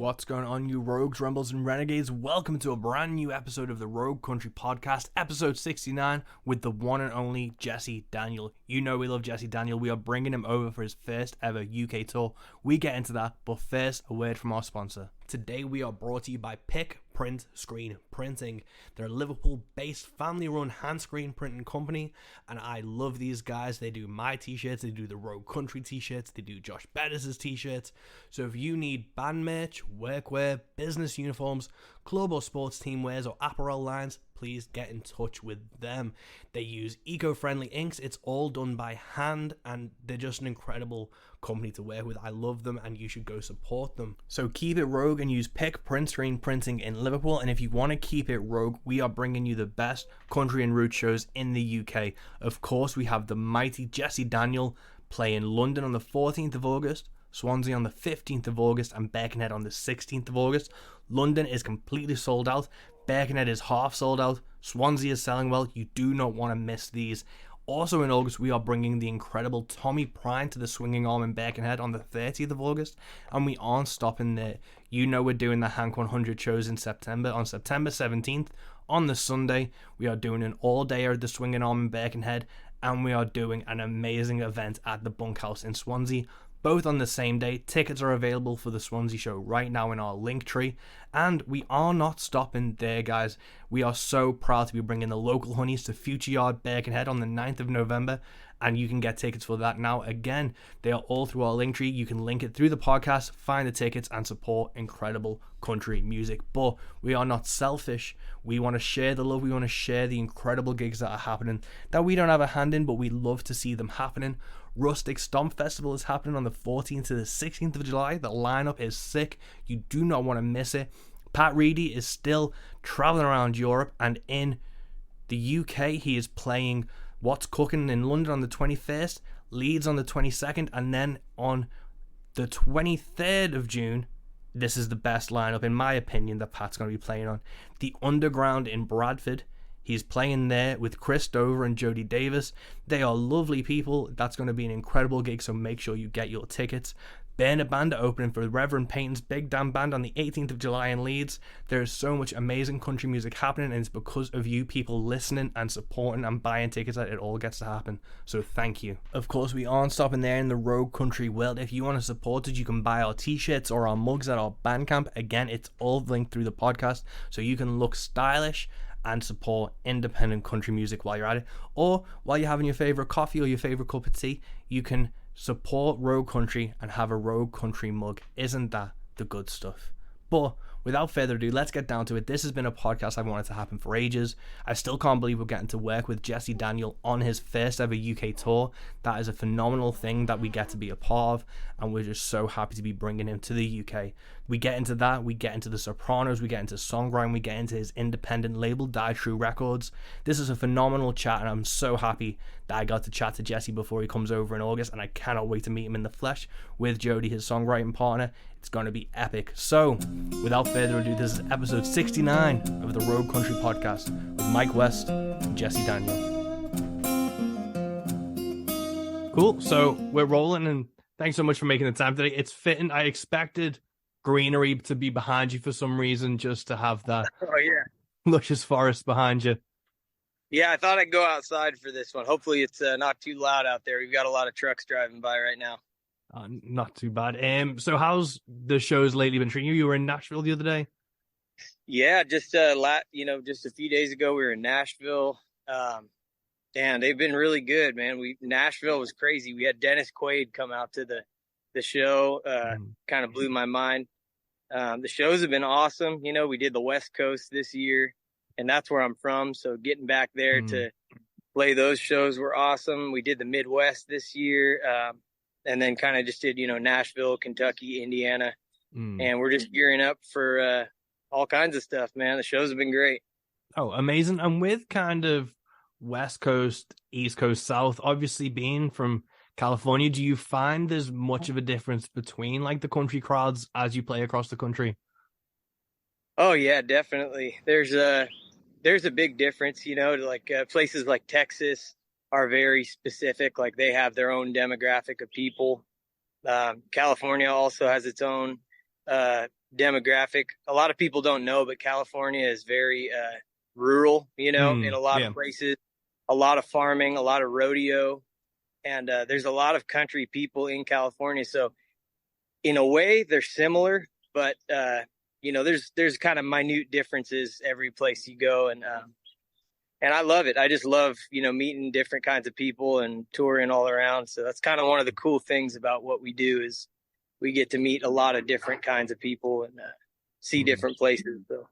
What's going on, you rogues, rumbles, and renegades? Welcome to a brand new episode of the Rogue Country Podcast, episode 69, with the one and only Jesse Daniel. You know we love Jesse Daniel. We are bringing him over for his first ever UK tour. We get into that, but first, a word from our sponsor. Today we are brought to you by Pick Print Screen Printing. They're a Liverpool-based family-run hand screen printing company, and I love these guys. They do my t-shirts, they do the Rogue Country t-shirts, they do Josh Bettis' t-shirts. So if you need band merch, workwear, business uniforms, club or sports team wears, or apparel lines, please get in touch with them. They use eco-friendly inks. It's all done by hand, and they're just an incredible company to work with. I love them, and you should go support them. So keep it rogue and use Pick Print Screen Printing in Liverpool. And if you want to keep it rogue, we are bringing you the best country and root shows in the UK. Of course, we have the mighty Jesse Daniel playing London on the 14th of August, Swansea on the 15th of August, and Birkenhead on the 16th of August. London is completely sold out. Birkenhead is half sold out. Swansea is selling well. You do not want to miss these. Also in August, we are bringing the incredible Tommy Prine to the Swinging Arm in Birkenhead on the 30th of August, and we aren't stopping there. You know we're doing the Hank 100 shows in September. On September 17th, on the Sunday, we are doing an all-dayer at the Swinging Arm in Birkenhead, and we are doing an amazing event at the Bunkhouse in Swansea, both on the same day. Tickets are available for the Swansea show right now in our link tree. And we are not stopping there, guys. We are so proud to be bringing the local honeys to Future Yard Birkenhead on the 9th of November. And you can get tickets for that now. Again, they are all through our link tree. You can link it through the podcast, find the tickets, and support incredible country music. But we are not selfish. We want to share the love. We want to share the incredible gigs that are happening that we don't have a hand in, but we love to see them happening. Rustic Stomp Festival is happening on the 14th to the 16th of July. The lineup is sick. You do not want to miss it. Pat Reedy is still traveling around Europe, and in the UK, he is playing What's Cooking in London on the 21st, Leeds on the 22nd, and then on the 23rd of June, this is the best lineup, in my opinion, that Pat's going to be playing on. The Underground in Bradford. He's playing there with Chris Dover and Jody Davis. They are lovely people. That's going to be an incredible gig, so make sure you get your tickets. Bernard Band opening for Reverend Payton's Big Damn Band on the 18th of July in Leeds. There is so much amazing country music happening, and it's because of you people listening and supporting and buying tickets that it all gets to happen. So thank you. Of course, we aren't stopping there in the Rogue Country world. If you want to support us, you can buy our t-shirts or our mugs at our Bandcamp. Again, it's all linked through the podcast, so you can look stylish and support independent country music while you're at it. Or while you're having your favorite coffee or your favorite cup of tea, you can support Rogue Country and have a Rogue Country mug. Isn't that the good stuff? But without further ado, let's get down to it. This has been a podcast I've wanted to happen for ages. I still can't believe we're getting to work with Jesse Daniel on his first ever UK tour. That is a phenomenal thing that we get to be a part of, and we're just so happy to be bringing him to the UK. We get into that, we get into the Sopranos, we get into songwriting, we get into his independent label, Die True Records. This is a phenomenal chat, and I'm so happy that I got to chat to Jesse before he comes over in August, and I cannot wait to meet him in the flesh with Jody, his songwriting partner. It's going to be epic. So, without further ado, this is episode 69 of the Rogue Country Podcast with Mike West and Jesse Daniel. Cool, so we're rolling, and thanks so much for making the time today. It's fitting. I expected greenery to be behind you for some reason, just to have that luscious forest behind you. Yeah, I thought I'd go outside for this one. Hopefully it's not too loud out there. We've got a lot of trucks driving by right now. Not too bad. So how's the shows lately been treating you? You were in Nashville the other day? Yeah, just just a few days ago we were in Nashville. And they've been really good, man. Nashville was crazy. We had Dennis Quaid come out to the show. Kind of blew my mind. The shows have been awesome. You know, we did the West Coast this year, and that's where I'm from. So getting back there to play those shows were awesome. We did the Midwest this year. And then kind of just did, Nashville, Kentucky, Indiana. And we're just gearing up for all kinds of stuff, man. The shows have been great. Oh, amazing. And with kind of West Coast, East Coast, South, obviously being from California, do you find there's much of a difference between like the country crowds as you play across the country? Oh, yeah, definitely. There's a big difference, like places like Texas are very specific. Like they have their own demographic of people. California also has its own demographic. A lot of people don't know, but California is very rural, in a lot of Yeah. places, a lot of farming, a lot of rodeo, and there's a lot of country people in California. So in a way, they're similar, but there's kind of minute differences every place you go, and I love it. I just love, meeting different kinds of people and touring all around. So that's kind of one of the cool things about what we do is we get to meet a lot of different kinds of people and see Mm. different places. So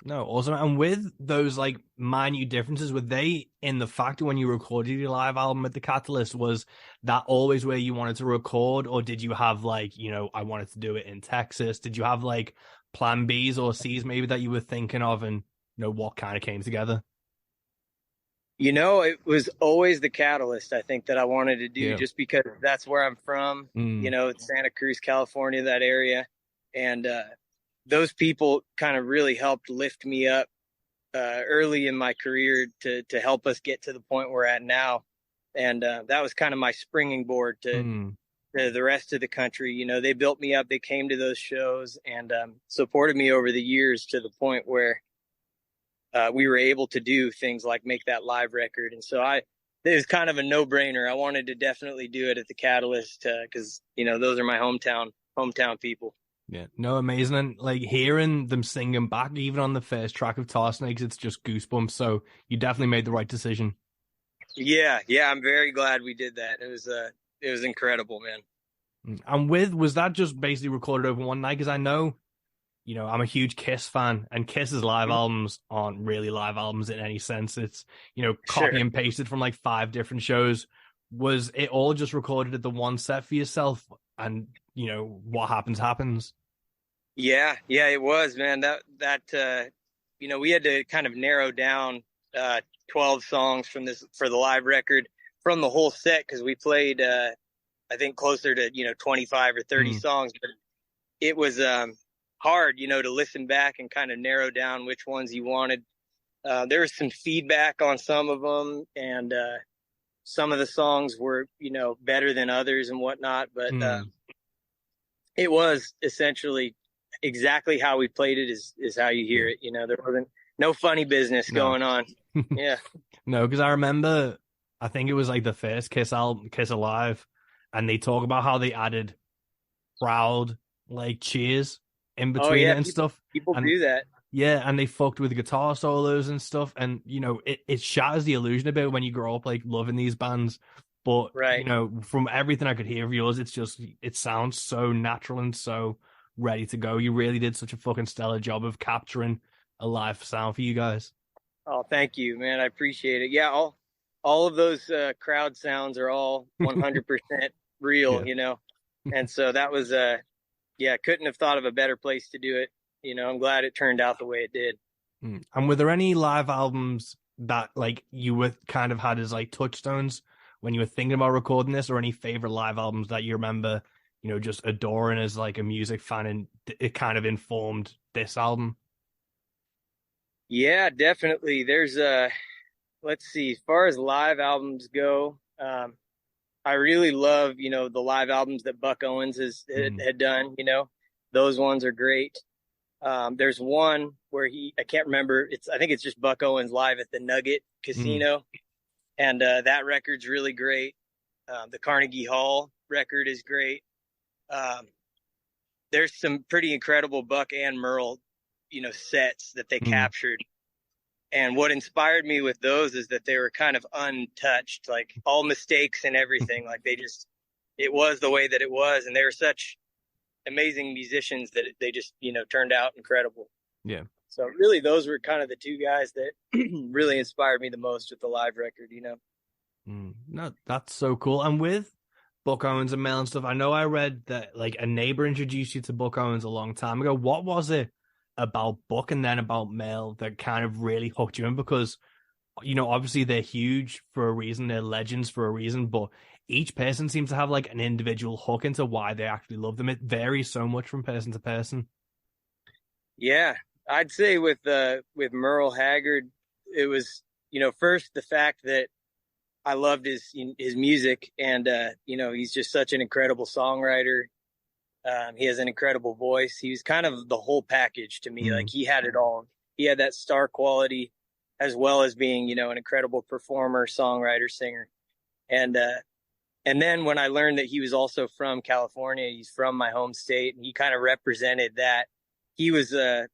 No, awesome. And with those like minute differences, were they in the factor when you recorded your live album at the Catalyst? Was that always where you wanted to record, or did you have like, I wanted to do it in Texas? Did you have like plan Bs or Cs maybe that you were thinking of, and what kind of came together? it was always the Catalyst, I think, that I wanted to do Yeah. just because that's where I'm from, Mm, it's Santa Cruz, California, that area. And those people kind of really helped lift me up early in my career to help us get to the point we're at now. And that was kind of my springing board mm, to the rest of the country. They built me up, they came to those shows and supported me over the years to the point where we were able to do things like make that live record. And so it was kind of a no brainer. I wanted to definitely do it at the Catalyst because, those are my hometown people. yeah. No, amazing. And like hearing them singing back, even on the first track of Tar Snakes, it's just goosebumps. So you definitely made the right decision. Yeah. Yeah. I'm very glad we did that. It was incredible, man. And was that just basically recorded over one night? Because I know, I'm a huge Kiss fan, and Kiss's live albums aren't really live albums in any sense. It's, copy Sure. and pasted from like 5 different shows. Was it all just recorded at the one set for yourself? And, what happens, happens. Yeah. Yeah, it was, man. We had to kind of narrow down 12 songs for the live record from the whole set because we played, I think, closer to, 25 or 30 Mm, songs. But it was hard, to listen back and kind of narrow down which ones you wanted. There was some feedback on some of them, and some of the songs were, better than others and whatnot. But mm, it was essentially exactly how we played it is how you hear yeah. it. There wasn't no funny business No. going on. Yeah. No, because I remember, I think it was like the first Kiss album, Kiss Alive, and they talk about how they added crowd like cheers in Oh between yeah. it and stuff. People And do that. yeah, and they fucked with guitar solos and stuff. And it shatters the illusion a bit when you grow up like loving these bands. But Right. from everything I could hear of yours, it sounds so natural and so ready to go. You really did such a fucking stellar job of capturing a live sound for you guys. Oh, thank you, man. I appreciate it. Yeah. All of those crowd sounds are all 100% real, Yeah. And so that was, yeah, couldn't have thought of a better place to do it. I'm glad it turned out the way it did. And were there any live albums that like you were kind of had as like touchstones when you were thinking about recording this, or any favorite live albums that you remember, just adoring as like a music fan, and it kind of informed this album? Yeah, definitely. Let's see, as far as live albums go, I really love, the live albums that Buck Owens Mm, had done, those ones are great. There's one where I can't remember. I think it's just Buck Owens live at the Nugget mm, Casino. And that record's really great. The Carnegie Hall record is great. Um, there's some pretty incredible Buck and Merle, sets that they mm, captured. And what inspired me with those is that they were kind of untouched, like all mistakes and everything. Like it was the way that it was. And they were such amazing musicians that they just, turned out incredible. yeah. So really, those were kind of the two guys that really inspired me the most with the live record. No, that's so cool. And with Buck Owens and Mel and stuff, I know I read that like a neighbor introduced you to Buck Owens a long time ago. What was it about Buck and then about Mel that kind of really hooked you in? Because obviously they're huge for a reason, they're legends for a reason, but each person seems to have like an individual hook into why they actually love them. It varies so much from person to person. Yeah, I'd say with Merle Haggard, it was first the fact that I loved his music, and he's just such an incredible songwriter. He has an incredible voice. He was kind of the whole package to me. Like Mm. he had it all. He had that star quality as well as being, an incredible performer, songwriter, singer. And and then when I learned that he was also from California, he's from my home state, and he kind of represented that. He was a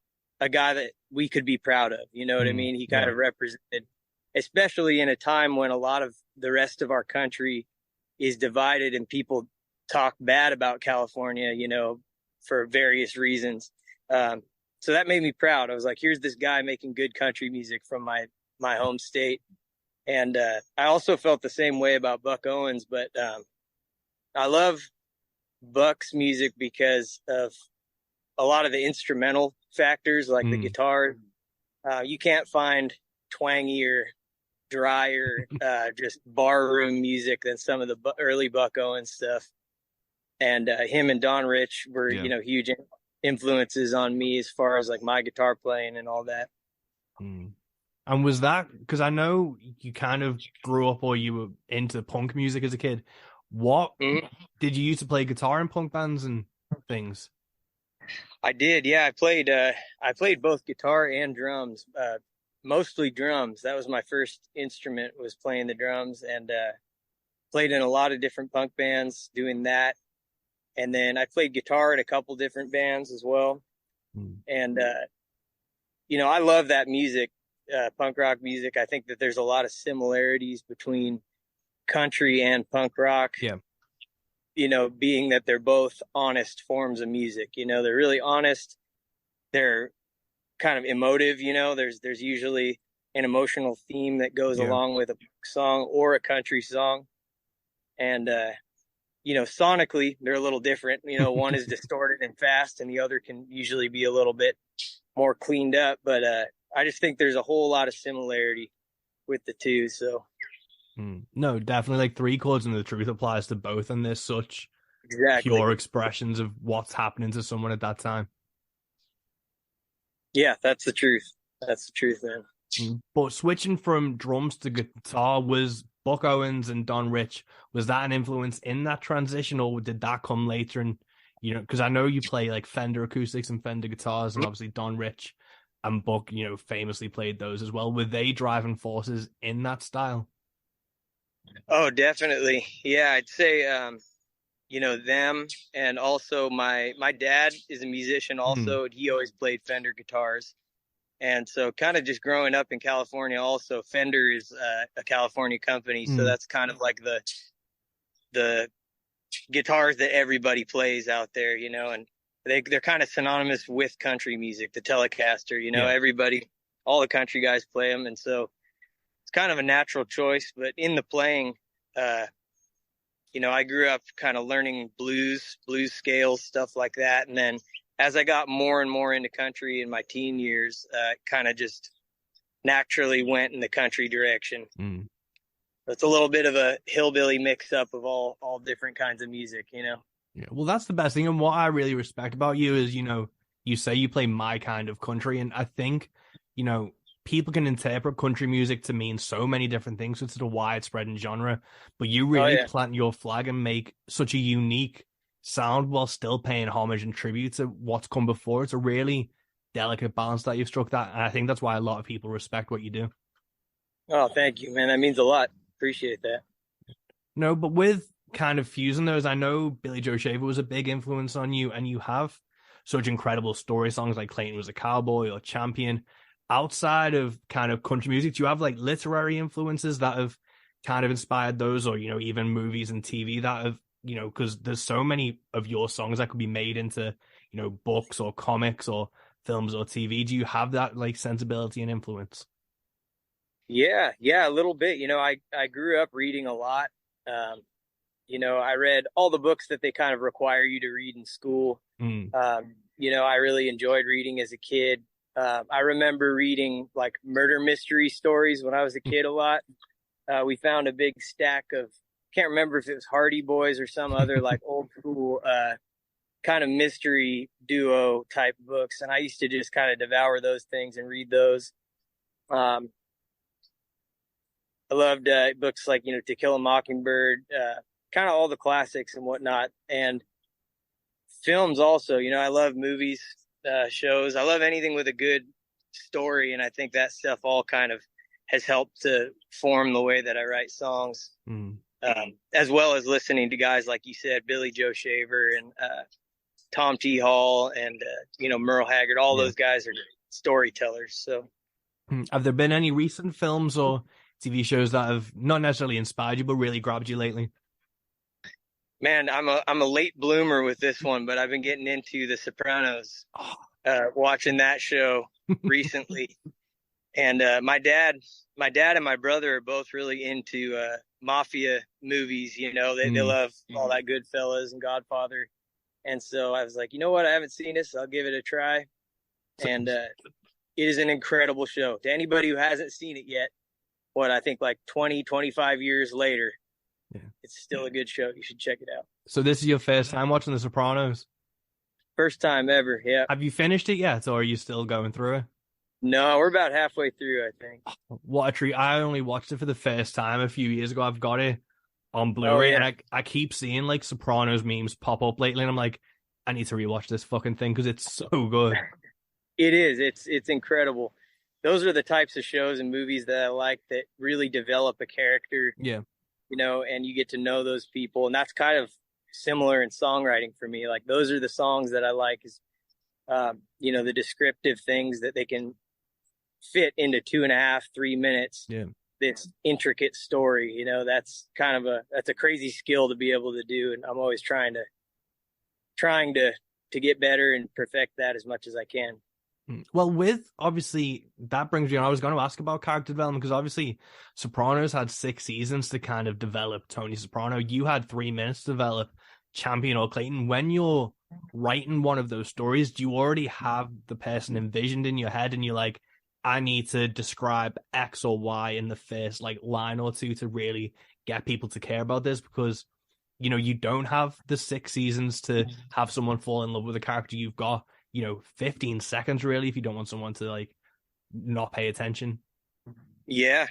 guy that we could be proud of. You know what I Mm. mean? He kind Yeah. of represented, especially in a time when a lot of the rest of our country is divided and people talk bad about California, for various reasons. Um, so that made me proud. I was like, here's this guy making good country music from my home state. And I also felt the same way about Buck Owens, but I love Buck's music because of a lot of the instrumental factors, like the Mm. guitar. You can't find twangier, drier, just barroom music than some of the early Buck Owens stuff. And him and Don Rich were, Yeah. huge influences on me as far as like my guitar playing and all that. Mm. And was that because I know you kind of grew up or you were into punk music as a kid? What Mhm. did you used to play guitar in punk bands and things? I did, yeah. I played both guitar and drums, mostly drums. That was my first instrument, was playing the drums, and played in a lot of different punk bands doing that. And then I played guitar in a couple different bands as well. Mm. And I love that music, punk rock music. I think that there's a lot of similarities between country and punk rock. Yeah. Being that they're both honest forms of music. They're really honest. They're kind of emotive. There's usually an emotional theme that goes Yeah. along with a song or a country song. And sonically they're a little different. One is distorted and fast, and the other can usually be a little bit more cleaned up. But I just think there's a whole lot of similarity with the two. So Mm. No, definitely like three chords and the truth applies to both, and there's such exactly, pure expressions of what's happening to someone at that time. yeah, that's the truth. That's the truth, man. Mm. But switching from drums to guitar, was Buck Owens and Don Rich, was that an influence in that transition, or did that come later? And because I know you play like Fender acoustics and Fender guitars, and obviously Don Rich and Buck, famously played those as well. Were they driving forces in that style? Oh, definitely. Yeah, I'd say them, and also my dad is a musician Mm. also, and he always played Fender guitars. And so kind of just growing up in California also, Fender is a California company, so Mm. that's kind of like the guitars that everybody plays out there, and they're kind of synonymous with country music, the Telecaster, Yeah. everybody, all the country guys play them. And so it's kind of a natural choice. But in the playing, uh, I grew up kind of learning blues scales, stuff like that. And then as I got more and more into country in my teen years, kind of just naturally went in the country direction. Mm. It's a little bit of a hillbilly mix up of all different kinds of music. Yeah, well, that's the best thing. And what I really respect about you is, you say you play my kind of country. And I think, you know, people can interpret country music to mean so many different things. It's a widespread in genre, but you Oh really yeah. plant your flag and make such a unique sound while still paying homage and tribute to what's come before. It's a really delicate balance that you've struck that. And I think that's why a lot of people respect what you do. Oh, thank you, man. That means a lot. Appreciate that. No, but with kind of fusing those, I know Billy Joe Shaver was a big influence on you, and you have such incredible story songs like Clayton Was a Cowboy or Champion. Outside of kind of country music, do you have like literary influences that have kind of inspired those, or even movies and TV that have, because there's so many of your songs that could be made into, books or comics or films or TV. Do you have that like sensibility and influence? Yeah, a little bit. I grew up reading a lot. Um, I read all the books that they kind of require you to read in school. Mm. I really enjoyed reading as a kid. I remember reading like murder mystery stories when I was a kid a lot. We found a big stack of, can't remember if it was Hardy Boys or some other like old school kind of mystery duo type books. And I used to just kind of devour those things and read those. Um, I loved books like, To Kill a Mockingbird, kind of all the classics and whatnot. And Films also, I love movies, shows. I love anything with a good story, and I think that stuff all kind of has helped to form the way that I write songs. Mm. As well as listening to guys like you said, Billy Joe Shaver and Tom T. Hall and Merle Haggard. All Yeah. those guys are great storytellers. So, Have there been any recent films or TV shows that have not necessarily inspired you, but really grabbed you lately? man, I'm a late bloomer with this one, but I've been getting into The Sopranos, Oh. watching that show recently. And my dad and my brother are both really into mafia movies. They love all that Goodfellas and Godfather. And so I was like, you know what? I haven't seen this. I'll give it a try. And it is an incredible show. To anybody who hasn't seen it yet, I think like 20, 25 years later, Yeah. it's still a good show. You should check it out. So this is your first time watching The Sopranos? First time ever. Yeah. Have you finished it yet, or are you still going through it? No, we're about halfway through, I think. What a treat. I only watched it for the first time a few years ago. I've got it on Blu-ray, Oh, yeah. and I keep seeing like Sopranos memes pop up lately, and I'm like, I need to rewatch this fucking thing because it's so good. It is. It's incredible. Those are the types of shows and movies that I like that really develop a character, Yeah. and you get to know those people. And that's kind of similar in songwriting for me. Like those are the songs that I like is, the descriptive things that they can fit into 2.5, 3 minutes. Yeah. This intricate story, that's that's a crazy skill to be able to do. And I'm always trying to get better and perfect that as much as I can. Well, with obviously that brings me on. I was going to ask about character development because obviously Sopranos had 6 seasons to kind of develop Tony Soprano. You had 3 minutes to develop Champion or Clayton. When you're writing one of those stories, do you already have the person envisioned in your head and you're like, I need to describe X or Y in the first like line or two to really get people to care about this? Because you don't have the 6 seasons to have someone fall in love with a character. You've got 15 seconds really if you don't want someone to like not pay attention. Yeah.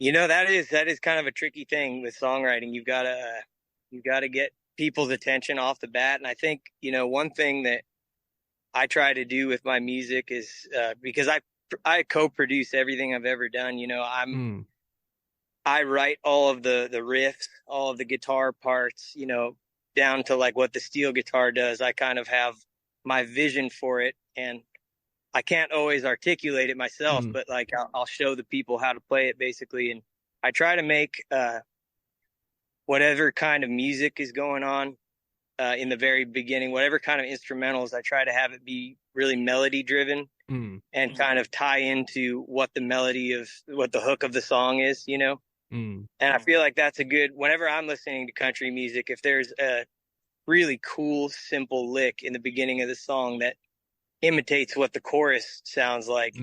That is kind of a tricky thing with songwriting. You've got to get people's attention off the bat. And I think, one thing that I try to do with my music is because I co-produce everything I've ever done. I write all of the riffs, all of the guitar parts, down to like what the steel guitar does. I kind of have my vision for it, and I can't always articulate it myself, but like I'll show the people how to play it basically. And I try to make whatever kind of music is going on in the very beginning, whatever kind of instrumentals, I try to have it be really melody driven and kind of tie into what the hook of the song is, And I feel like that's whenever I'm listening to country music, if there's a really cool, simple lick in the beginning of the song that imitates what the chorus sounds like,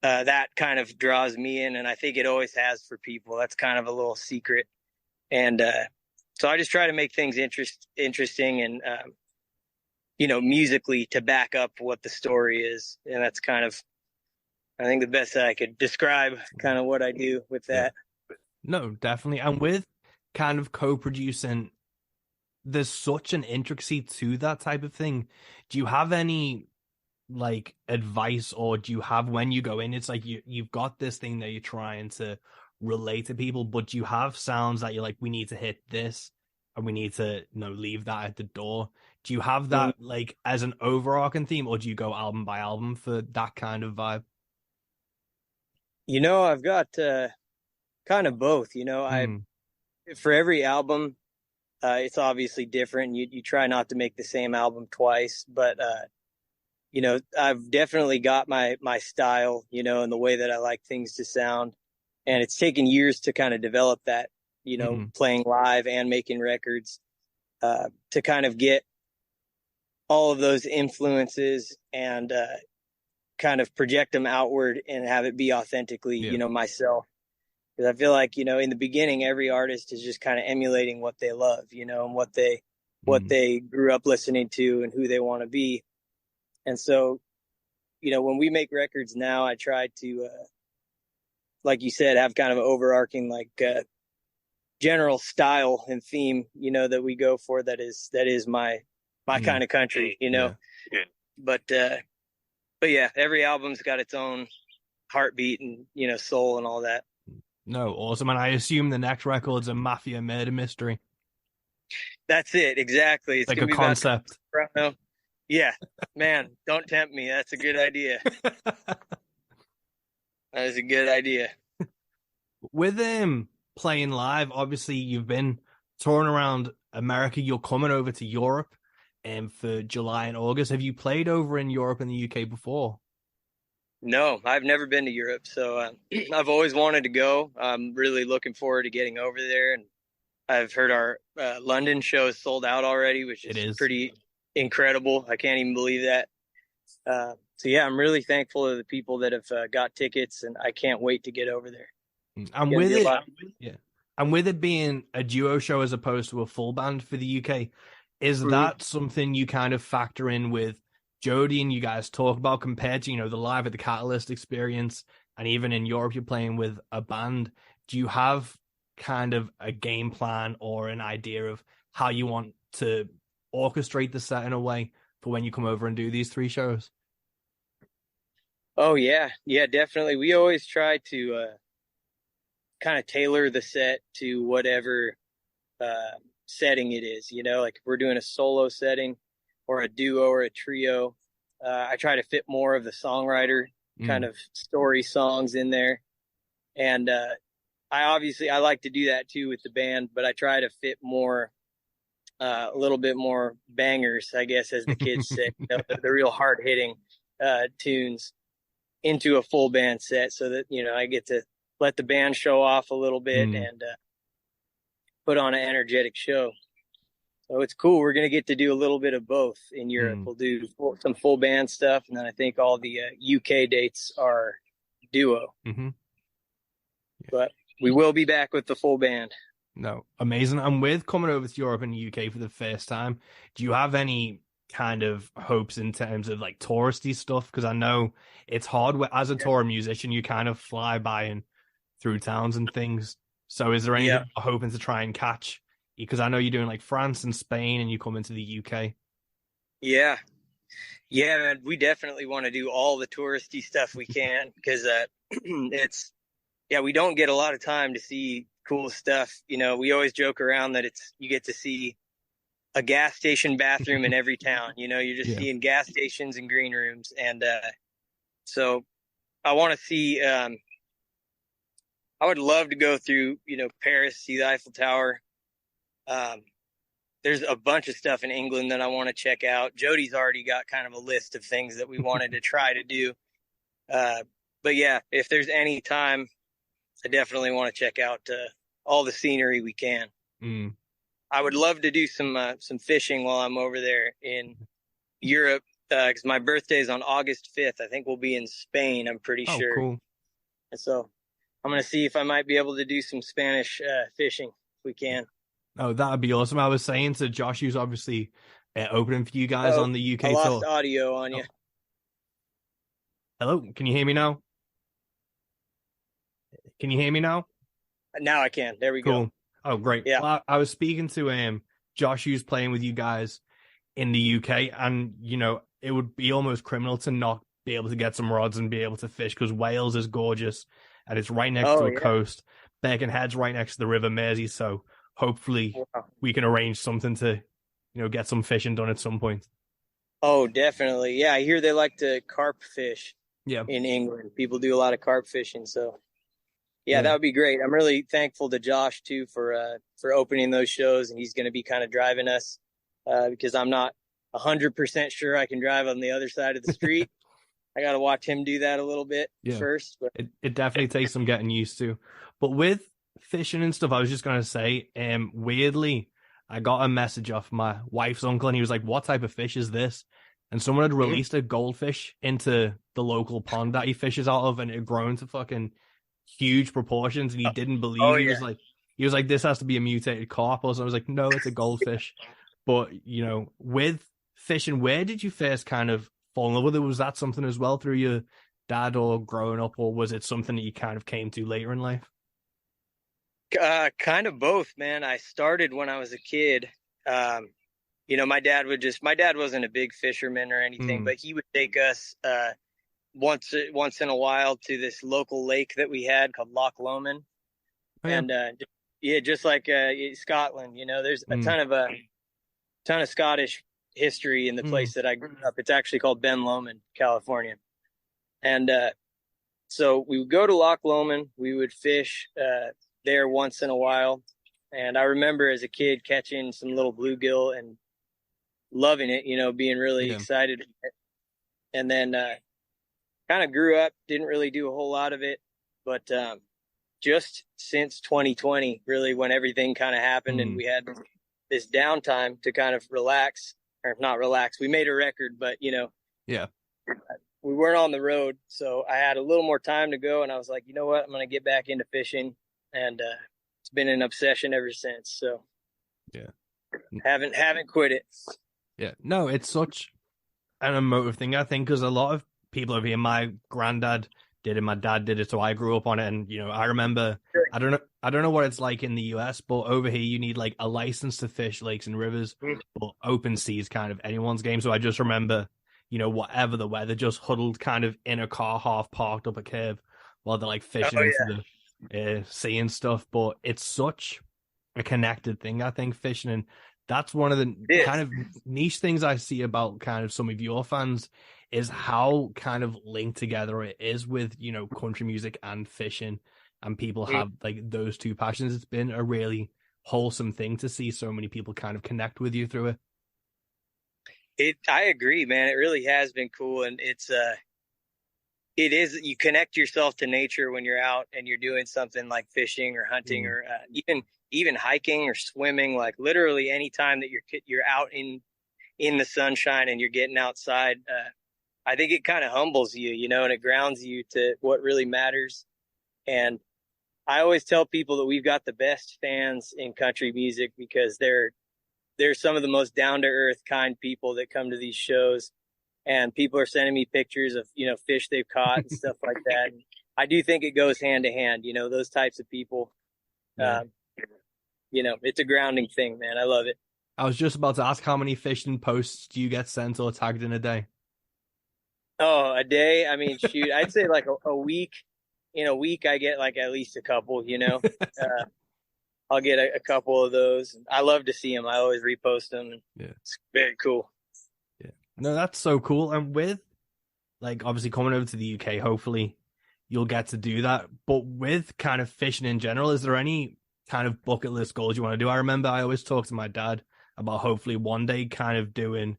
that kind of draws me in. And I think it always has for people. That's kind of a little secret. And so I just try to make things interesting and, musically to back up what the story is. And that's kind of, I think, the best that I could describe kind of what I do with that. No, definitely. And with kind of co-producing, there's such an intricacy to that type of thing. Do you have any like advice, or do you have, when you go in, it's like you've got this thing that you're trying to relate to people, but do you have sounds that you're like, we need to hit this and we need to leave that at the door? Do you have that like as an overarching theme, or do you go album by album for that kind of vibe? I've got kind of both. For every album, it's obviously different. You try not to make the same album twice, but I've definitely got my style, and the way that I like things to sound. And it's taken years to kind of develop that, playing live and making records, to kind of get all of those influences and kind of project them outward and have it be authentically, myself. Because I feel like, in the beginning, every artist is just kind of emulating what they love, and what they grew up listening to and who they want to be. And so, when we make records now, I try to, like you said, have kind of an overarching, like, general style and theme, that we go for. That is my Mm, kind of country, yeah. But yeah, every album's got its own heartbeat and soul and all that. No, awesome. And I assume the next record's a mafia murder mystery, That's it, exactly. It's like gonna a be about concept. Sopranos. Yeah, man, don't tempt me. That's a good idea. That is a good idea. With him playing live, obviously you've been touring around America. You're coming over to Europe for July and August. Have you played over in Europe and the UK before? No, I've never been to Europe, so I've always wanted to go. I'm really looking forward to getting over there, and I've heard our London show is sold out already, which It is is. pretty incredible. I can't even believe that. So yeah, I'm really thankful to the people that have got tickets, and I can't wait to get over there. And Gonna with be a it, lot. yeah. And with it being a duo show as opposed to a full band for the UK, is Mhm. that something you kind of factor in with Jody and you guys talk about compared to, the live at the Catalyst experience and even in Europe you're playing with a band? Do you have kind of a game plan or an idea of how you want to orchestrate the set in a way for when you come over and do these three shows? Oh yeah, yeah, definitely. We always try to kind of tailor the set to whatever uh, setting it is. Like if we're doing a solo setting or a duo or a trio, I try to fit more of the songwriter kind Mm. of story songs in there. And I like to do that too with the band, but I try to fit more, a little bit more bangers, I guess, as the kids say, the real hard hitting tunes into a full band set so that, I get to let the band show off a little bit Mm. and put on an energetic show. So it's cool. We're going to get to do a little bit of both in Europe. Mm. We'll do some full band stuff. And then I think all the UK dates are duo, Mm-hmm. but we will be back with the full band. No, amazing. And with coming over to Europe and the UK for the first time, do you have any kind of hopes in terms of like touristy stuff? Because I know it's hard as a tour musician, you kind of fly by and through towns and things. So is there Yeah. anything you're hoping to try and catch? Because I know you're doing like France and Spain and you come into the UK. Yeah. Yeah, man. We definitely want to do all the touristy stuff we can because we don't get a lot of time to see cool stuff. We always joke around that you get to see a gas station bathroom in every town. You're just Yeah. seeing gas stations and green rooms. And so I want to see, I would love to go through, Paris, see the Eiffel Tower. Um, there's a bunch of stuff in England that I want to check out. Jody's already got kind of a list of things that we wanted to try to do. Uh, but yeah, if there's any time, I definitely want to check out all the scenery we can. Mm. I would love to do some fishing while I'm over there in Europe because my birthday is on August 5th. I think we'll be in Spain. I'm pretty Oh, sure. cool. And so I'm gonna see if I might be able to do some Spanish fishing if we can. Oh, that'd be awesome. I was saying to Josh, who's obviously opening for you guys Oh, on the I UK lost tour. audio on Oh, you. hello, can you hear me now? Can you hear me now? Now I can. There we go. Cool. Oh, great. Yeah. Well, I was speaking to Josh, who's playing with you guys in the UK, and it would be almost criminal to not be able to get some rods and be able to fish because Wales is gorgeous and it's right next to Oh a yeah. coast. Birkenhead's right next to the River Mersey, so hopefully Wow. we can arrange something to get some fishing done at some point. Oh, definitely. Yeah, I hear they like to carp fish Yeah, in England. People do a lot of carp fishing, so yeah, that yeah. would be great. I'm really thankful to Josh too for opening those shows, and he's going to be kind of driving us because I'm not 100% sure I can drive on the other side of the street. I got to watch him do that a little bit Yeah. first. But It definitely takes some getting used to. But with fishing and stuff, I was just gonna say, weirdly, I got a message off my wife's uncle, and he was like, "What type of fish is this?" And someone had released a goldfish into the local pond that he fishes out of, and it had grown to fucking huge proportions, and he didn't believe. oh He yeah, was like, "This has to be a mutated carp." Or so I was like, "No, it's a goldfish." But with fishing, where did you first kind of fall in love with it? Was that something as well through your dad or growing up, or was it something that you kind of came to later in life? Kind of both, man. I started when I was a kid. Um, my dad wasn't a big fisherman or anything, Mm. but he would take us once in a while to this local lake that we had called Loch Lomond, Oh yeah. and yeah, just like Scotland. There's a Mm. ton of Scottish history in the Mm. place that I grew up. It's actually called Ben Lomond, California, and so we would go to Loch Lomond. We would fish there once in a while, and I remember as a kid catching some little bluegill and loving it. Being really Yeah. excited. And then kind of grew up, didn't really do a whole lot of it, but just since 2020, really, when everything kind of happened and Mm. we had this downtime to kind of relax, or not relax. We made a record, but Yeah. we weren't on the road, so I had a little more time to go, and I was like, you know what, I'm gonna get back into fishing, and it's been an obsession ever since. So Yeah. haven't quit it. Yeah. No, it's such an emotive thing, I think, because a lot of people over here, my granddad did it, my dad did it, so I grew up on it, and I remember. I don't know what it's like in the US, but over here you need like a license to fish lakes and rivers, but open seas kind of anyone's game. So I just remember, whatever the weather, just huddled kind of in a car, half parked up a curb, while they're like Oh fishing into yeah, the sea and stuff. But it's such a connected thing, I think, fishing. And that's one of the it kind is. of niche things I see about kind of some of your fans is how kind of linked together it is with, country music and fishing. And people have like those two passions. It's been a really wholesome thing to see so many people kind of connect with you through it. I agree, man. It really has been cool, and it is. You connect yourself to nature when you're out and you're doing something like fishing or hunting Mm. or even hiking or swimming. Like literally any time that you're out in the sunshine and you're getting outside, I think it kind of humbles you, and it grounds you to what really matters. And I always tell people that we've got the best fans in country music because they're some of the most down to earth, kind people that come to these shows. And people are sending me pictures of fish they've caught and stuff like that. And I do think it goes hand to hand. Those types of people. Yeah. Um, it's a grounding thing, man. I love it. I was just about to ask how many fishing posts do you get sent or tagged in a day? Oh, a day. I mean, shoot, I'd say like a week. In a week, I get like at least a couple. I'll get a couple of those. I love to see them. I always repost them. Yeah. It's very cool. Yeah. No, that's so cool. And with like obviously coming over to the UK, hopefully you'll get to do that. But with kind of fishing in general, is there any kind of bucket list goals you want to do? I remember I always talk to my dad about hopefully one day kind of doing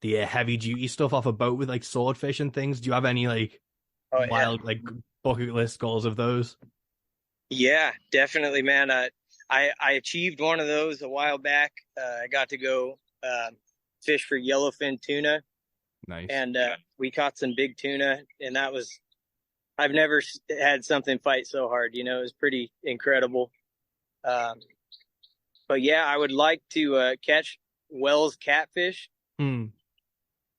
the heavy duty stuff off a boat with like swordfish and things. Do you have any like Oh yeah, wild like bucket list goals of those? yeah, definitely, man. I achieved one of those a while back. I got to go fish for yellowfin tuna, Nice. and we caught some big tuna, and I've never had something fight so hard. It was pretty incredible. Um, but yeah, I would like to catch Wells catfish. Hmm.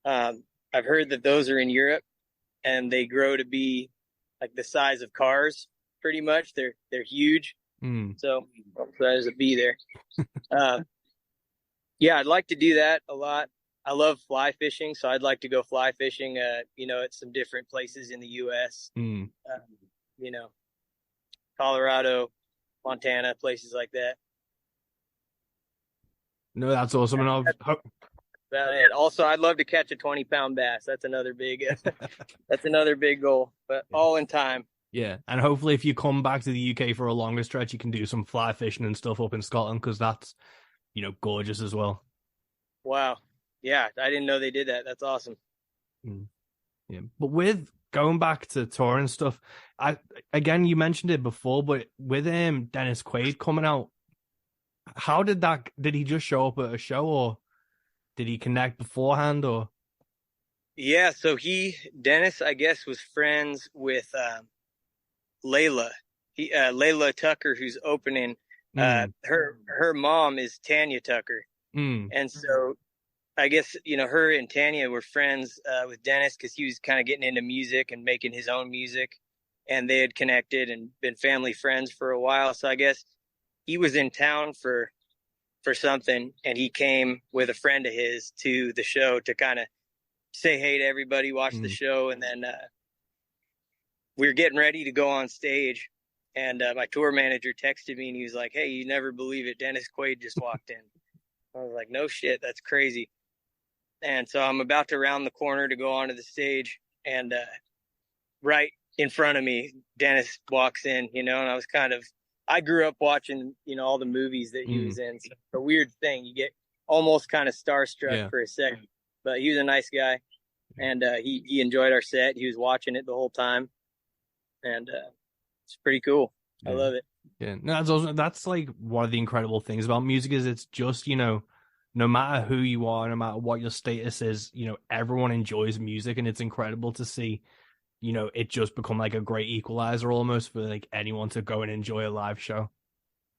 I've heard that those are in Europe, and they grow to be like the size of cars, pretty much. They're huge. Hmm. So there's a bee there. Uh, yeah, I'd like to do that a lot. I love fly fishing, so I'd like to go fly fishing. At some different places in the U.S. Hmm. You know, Colorado, Montana, places like that. No, that's awesome. And About it. Also, I'd love to catch a 20-pound bass. That's another big, that's another big goal. But all in time. yeah, and hopefully if you come back to the UK for a longer stretch, you can do some fly fishing and stuff up in Scotland because that's gorgeous as well. Wow. Yeah, I didn't know they did that. That's awesome. Yeah, but with going back to tour and stuff, again you mentioned it before, but with Dennis Quaid coming out, how did he just show up at a show or did he connect beforehand or? Yeah, so Dennis, I guess, was friends with Layla. Layla Tucker, who's opening. Her mom is Tanya Tucker, and so I guess her and Tanya were friends with Dennis because he was kind of getting into music and making his own music, and they had connected and been family friends for a while. So I guess he was in town for something, and he came with a friend of his to the show to kind of say hey to everybody, watch the Mm. show, and then we were getting ready to go on stage, and my tour manager texted me, and he was like, "Hey, you never believe it, Dennis Quaid just walked in." I was like, "No shit, that's crazy." And so I'm about to round the corner to go onto the stage, and right in front of me, Dennis walks in, and I grew up watching, all the movies that he Mm. was in. So it's a weird thing. You get almost kind of starstruck Yeah. for a second, but he was a nice guy, and he enjoyed our set. He was watching it the whole time, and it's pretty cool. I Yeah. love it. Yeah. No, that's like one of the incredible things about music is it's just, no matter who you are, no matter what your status is, everyone enjoys music, and it's incredible to see, it just become like a great equalizer almost for like anyone to go and enjoy a live show.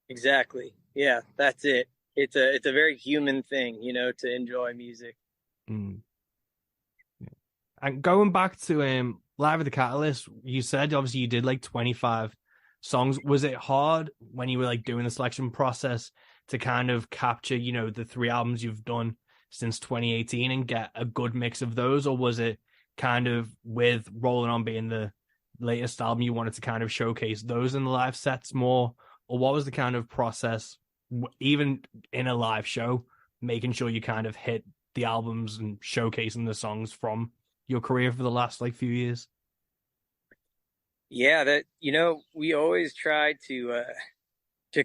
Exactly. Yeah, that's it. It's a very human thing, to enjoy music. Mm. And going back to Live at the Catalyst, you said obviously you did like 25 songs. Was it hard when you were like doing the selection process to kind of capture, the three albums you've done since 2018 and get a good mix of those? Or was it kind of with Rolling On being the latest album, you wanted to kind of showcase those in the live sets more? Or what was the kind of process, even in a live show, making sure you kind of hit the albums and showcasing the songs from your career for the last like few years? Yeah, that we always try to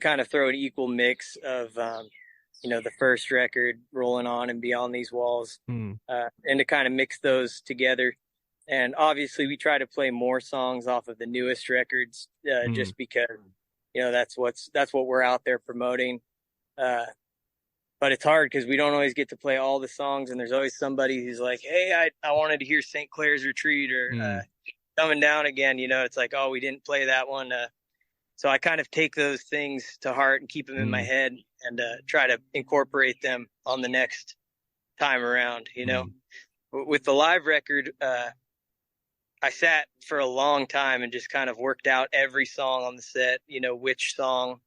kind of throw an equal mix of the first record, Rolling On and Beyond These Walls, Hmm. and to kind of mix those together. And obviously, we try to play more songs off of the newest records, Hmm. just because that's what we're out there promoting. Uh, but it's hard because we don't always get to play all the songs, and there's always somebody who's like, "Hey, I wanted to hear St. Clair's Retreat or Hmm. Coming Down Again." It's like, "Oh, we didn't play that one." So I kind of take those things to heart and keep them in my Hmm. head, and try to incorporate them on the next time around. Hmm. With the live record, I sat for a long time and just kind of worked out every song on the set, which song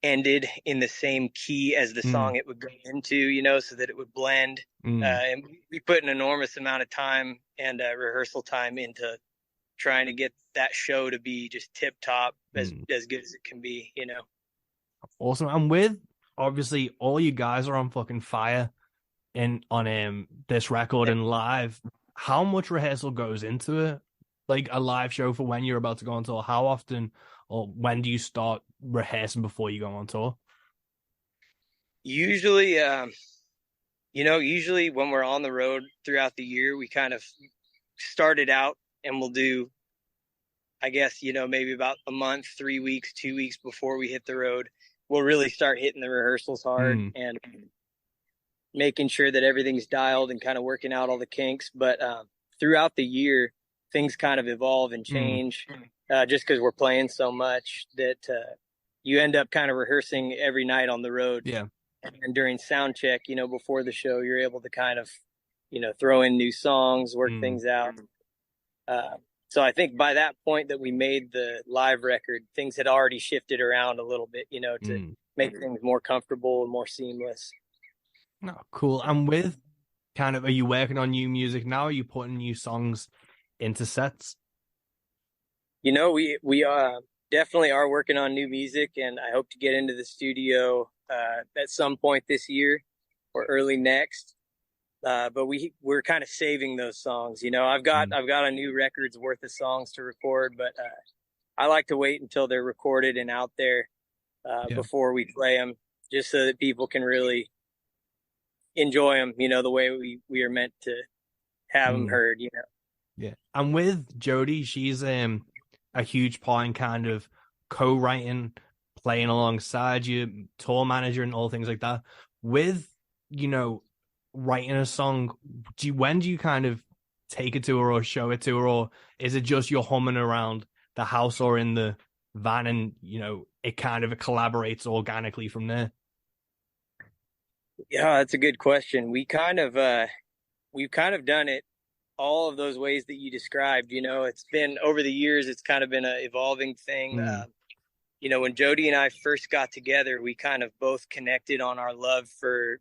ended in the same key as the Hmm. song it would go into, so that it would blend. Hmm. And we put an enormous amount of time and rehearsal time into trying to get that show to be just tip top, Hmm. as good as it can be. Awesome. And with obviously all you guys are on fucking fire in on this record and live. How much rehearsal goes into it? Like a live show for when you're about to go on tour. How often or when do you start rehearsing before you go on tour? Usually, usually when we're on the road throughout the year, we kind of start it out and we'll do, I guess, maybe about a month, 3 weeks, 2 weeks before we hit the road. We'll really start hitting the rehearsals hard Hmm. and making sure that everything's dialed and kind of working out all the kinks. But throughout the year, things kind of evolve and Hmm. change, just because we're playing so much that you end up kind of rehearsing every night on the road. Yeah. And during sound check, before the show, you're able to kind of, throw in new songs, work Hmm. things out. Uh, so I think by that point that we made the live record, things had already shifted around a little bit, to Hmm. make things more comfortable and more seamless. Oh, cool. And with kind of, are you working on new music now? Are you putting new songs into sets? We definitely are working on new music, and I hope to get into the studio at some point this year or early next. But we're kind of saving those songs. I've got Hmm. I've got a new record's worth of songs to record, but I like to wait until they're recorded and out there Yeah. before we play them, just so that people can really enjoy them. The way we are meant to have them Hmm. heard. Yeah. And with Jody, she's a huge part in kind of co-writing, playing alongside you, tour manager and all things like that. With, you know, writing a song, when do you kind of take it to her or show it to her, or is it just you're humming around the house or in the van and, it kind of collaborates organically from there? Yeah, that's a good question. We've kind of done it all of those ways that you described. It's been over the years. It's kind of been an evolving thing. Mm. when Jody and I first got together, we kind of both connected on our love for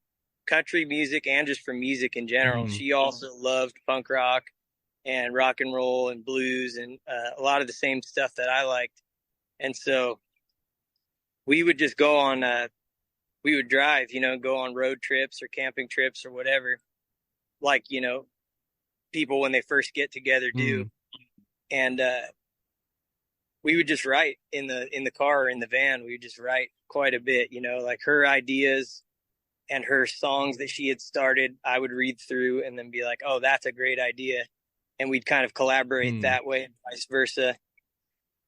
country music and just for music in general. Mm, She also loved punk rock and rock and roll and blues and a lot of the same stuff that I liked. And so we would just go on, we would drive, go on road trips or camping trips or whatever, like, people when they first get together do. mm, And we would just write in the car or in the van. We would just write quite a bit, like her ideas and her songs that she had started. I would read through and then be like, oh, that's a great idea. And we'd kind of collaborate mm, that way and vice versa.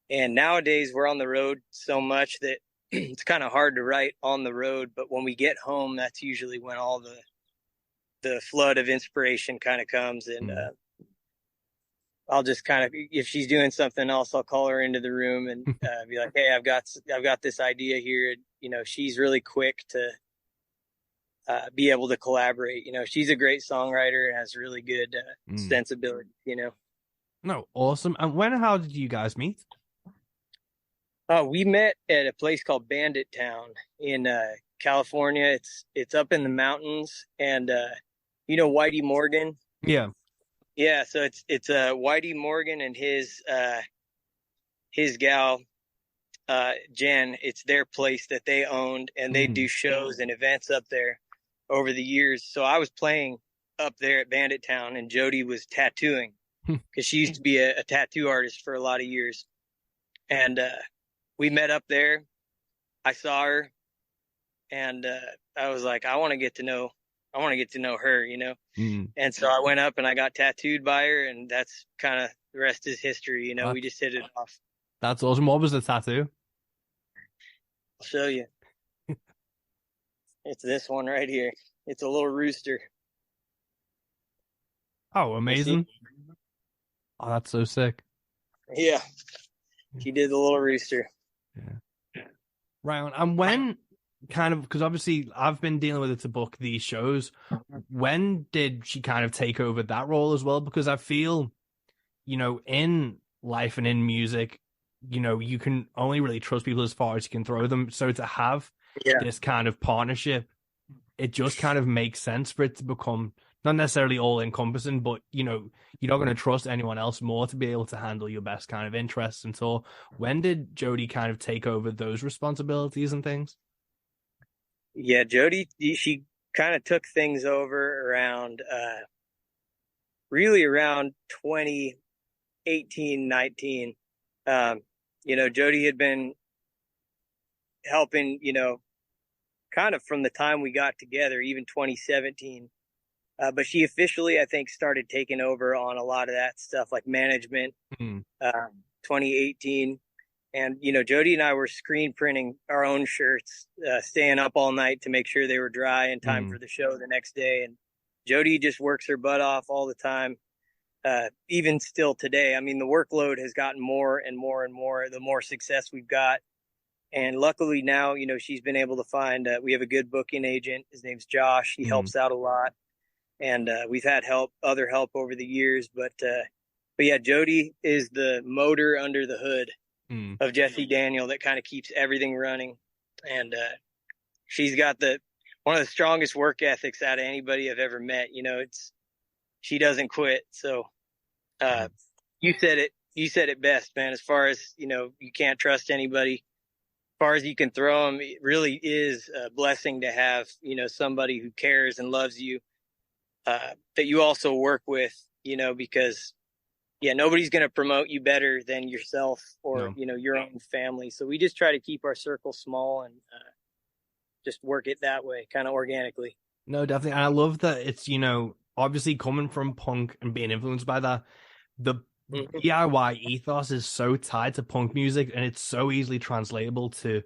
And nowadays we're on the road so much that it's kind of hard to write on the road. But when we get home, that's usually when all the flood of inspiration kind of comes. And mm. I'll just kind of, if she's doing something else, I'll call her into the room and be like, hey, I've got this idea here. She's really quick to be able to collaborate. She's a great songwriter and has really good Mm. sensibility. No, awesome. And when and how did you guys meet? We met at a place called Bandit Town in California. It's up in the mountains, and Whitey Morgan. Yeah. Yeah, so it's Whitey Morgan and his gal Jen. It's their place that they owned, and they do Mm. shows and events up there over the years. So I was playing up there at Bandit Town, and Jody was tattooing because she used to be a tattoo artist for a lot of years, and we met up there. I saw her, and I was like, I want to get to know her. Mm. And so I went up and I got tattooed by her, and that's kind of the rest is history. That, We just hit it off. that's awesome. What was the tattoo? I'll show you. It's this one right here. It's a little rooster. Oh, You see? amazing. Oh, that's so sick. Yeah, she did the little rooster. Yeah. Right on. And when kind of, because obviously I've been dealing with it to book these shows, when did she kind of take over that role as well? Because I feel, in life and in music, you can only really trust people as far as you can throw them. So to have Yeah, this kind of partnership, it just kind of makes sense for it to become not necessarily all encompassing, but you're not going to trust anyone else more to be able to handle your best kind of interests. And so when did Jody kind of take over those responsibilities and things? yeah. Jody, she kind of took things over around, really around 2018, 19. Um, Jody had been helping, kind of from the time we got together, even 2017. But she officially, I think, started taking over on a lot of that stuff like management, Mm, 2018. And, Jody and I were screen printing our own shirts, staying up all night to make sure they were dry in time mm, for the show the next day. And Jody just works her butt off all the time, even still today. I mean, the workload has gotten more and more and more the more success we've got. And luckily now, she's been able to find, we have a good booking agent. His name's Josh. He mm, helps out a lot. And we've had other help over the years. But yeah, Jody is the motor under the hood mm. of Jesse Daniel that kind of keeps everything running. And she's got one of the strongest work ethics out of anybody I've ever met. She doesn't quit. So uh, you said it best, man. As far as you can't trust anybody. As far as you can throw them, it really is a blessing to have somebody who cares and loves you, that you also work with. Because yeah, nobody's going to promote you better than yourself or, No. your own family. So we just try to keep our circle small and just work it that way, kind of organically. No, definitely. And I love that it's, obviously coming from punk and being influenced by that, the Mm-hmm. DIY ethos is so tied to punk music and it's so easily translatable to,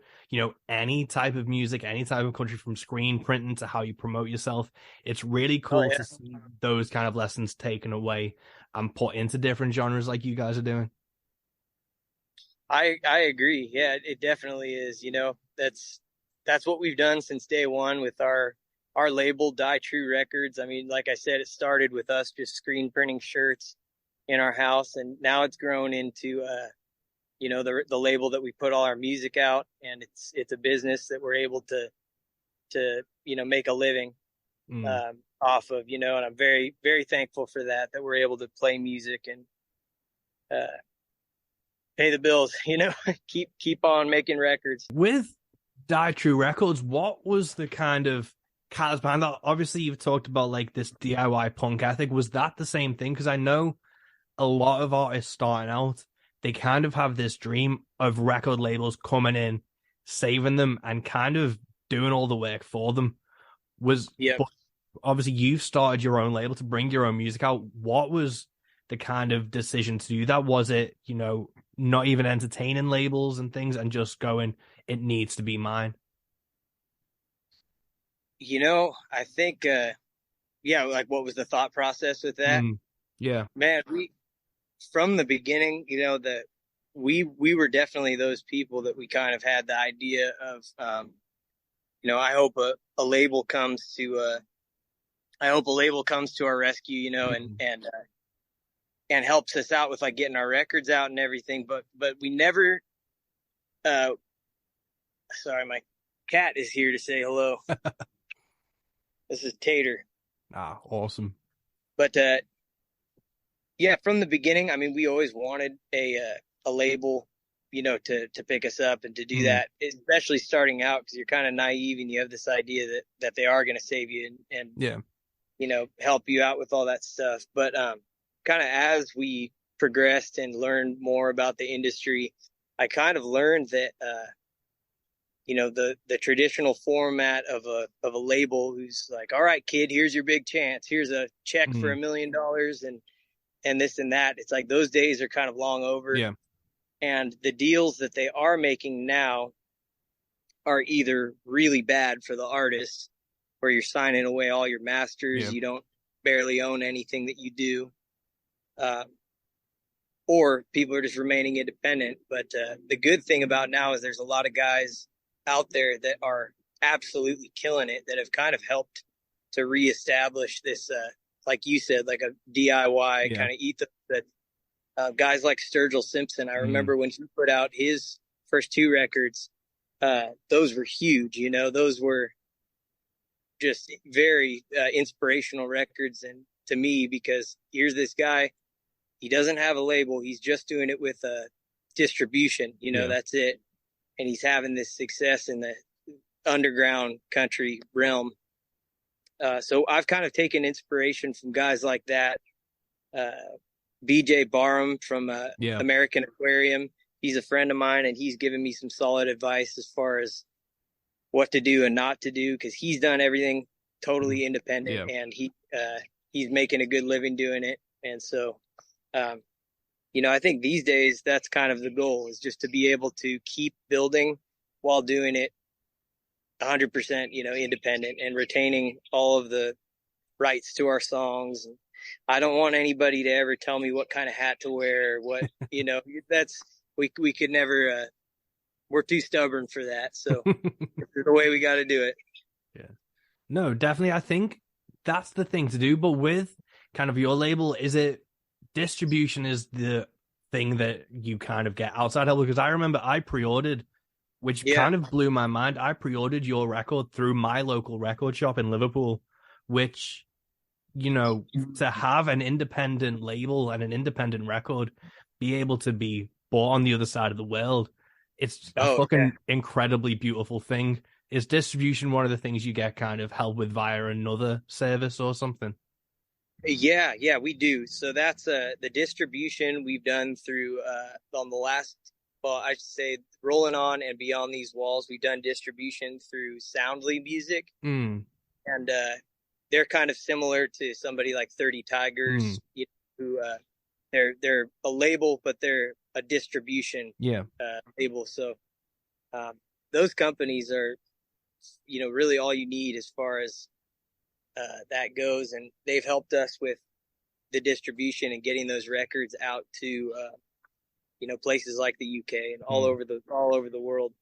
any type of music, any type of country from screen printing to how you promote yourself. It's really Oh, cool yeah. to see those kind of lessons taken away and put into different genres like you guys are doing. I agree. Yeah, it definitely is. That's what we've done since day one with our label, Die True Records. I mean, like I said, it started with us just screen printing shirts in our house, and now it's grown into the label that we put all our music out, and it's a business that we're able to make a living Mm. off of, and I'm very, very thankful for that we're able to play music and uh, pay the bills, keep on making records. With Die True Records, what was the kind of catalyst behind that? Obviously, you've talked about like this DIY punk ethic. Was that the same thing? Because I know a lot of artists starting out, they kind of have this dream of record labels coming in, saving them, and kind of doing all the work for them. Yep. But obviously you've started your own label to bring your own music out. What was the kind of decision to do that? Was it, not even entertaining labels and things and just going, it needs to be mine? I think, yeah, like what was the thought process with that? Mm, yeah. Man, from the beginning, that we were definitely those people that we kind of had the idea of, I hope a label comes to, I hope a label comes to our rescue, Mm, and helps us out with like getting our records out and everything. But we never, uh, sorry, my cat is here to say hello. This is Tater. awesome. But yeah, from the beginning, I mean, we always wanted a label, to pick us up and to do Mm, that, especially starting out because you're kind of naive and you have this idea that they are going to save you and yeah. help you out with all that stuff. But kind of as we progressed and learned more about the industry, I kind of learned that the traditional format of a label who's like, all right, kid, here's your big chance, here's a check for Mm, $1 million and this and that. It's like those days are kind of long over, yeah. and the deals that they are making now are either really bad for the artist, where you're signing away all your masters, Yeah. you don't barely own anything that you do, uh, or people are just remaining independent. But the good thing about now is there's a lot of guys out there that are absolutely killing it, that have kind of helped to reestablish this, like you said, like a DIY Yeah. kind of ethos that guys like Sturgill Simpson. I Mm, remember when he put out his first two records, those were huge. Those were just very inspirational records, and to me, because here's this guy, he doesn't have a label, he's just doing it with a distribution. yeah. That's it, and he's having this success in the underground country realm. So I've kind of taken inspiration from guys like that. Uh, BJ Barham from Yeah. American Aquarium. He's a friend of mine, and he's given me some solid advice as far as what to do and not to do, because he's done everything Mm, totally independent, yeah. and he's making a good living doing it. And so, um, I think these days that's kind of the goal, is just to be able to keep building while doing it 100%, independent, and retaining all of the rights to our songs. I don't want anybody to ever tell me what kind of hat to wear, what, that's, we could never, we're too stubborn for that. So it's the way we got to do it. Yeah. No, definitely. I think that's the thing to do. But with kind of your label, is it distribution is the thing that you kind of get outside help? Because I remember I pre-ordered, which Yeah. kind of blew my mind. I pre-ordered your record through my local record shop in Liverpool, which, to have an independent label and an independent record be able to be bought on the other side of the world, it's a Oh, yeah. fucking incredibly beautiful thing. Is distribution one of the things you get kind of help with via another service or something? Yeah, yeah, we do. So that's the distribution we've done through on the last, well, I should say, Rolling On and Beyond These Walls. We've done distribution through Soundly Music, Mm, and they're kind of similar to somebody like 30 mm, Tigers, who they're a label, but they're a distribution yeah. label. So um, those companies are, really all you need as far as that goes, and they've helped us with the distribution and getting those records out to places like the UK and Mm, all over the world.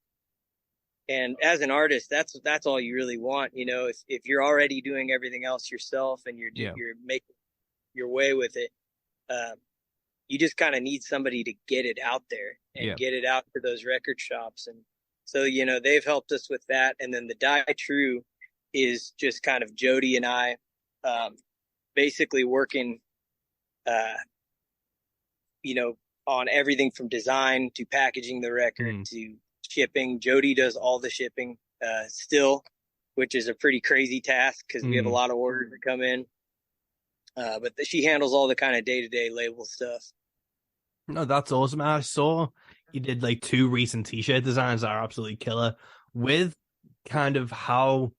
And as an artist, that's all you really want. If you're already doing everything else yourself and yeah. you're making your way with it, um, you just kind of need somebody to get it out there and Yeah. get it out to those record shops. And so, they've helped us with that. And then the Die True is just kind of Jody and I, um, basically working, uh, you know, on everything from design to packaging the record Mm. to shipping. Jody does all the shipping, still, which is a pretty crazy task because we have a Mm. lot of orders that come in. But she handles all the kind of day-to-day label stuff. No, that's awesome. I saw you did like two recent t-shirt designs that are absolutely killer with kind of how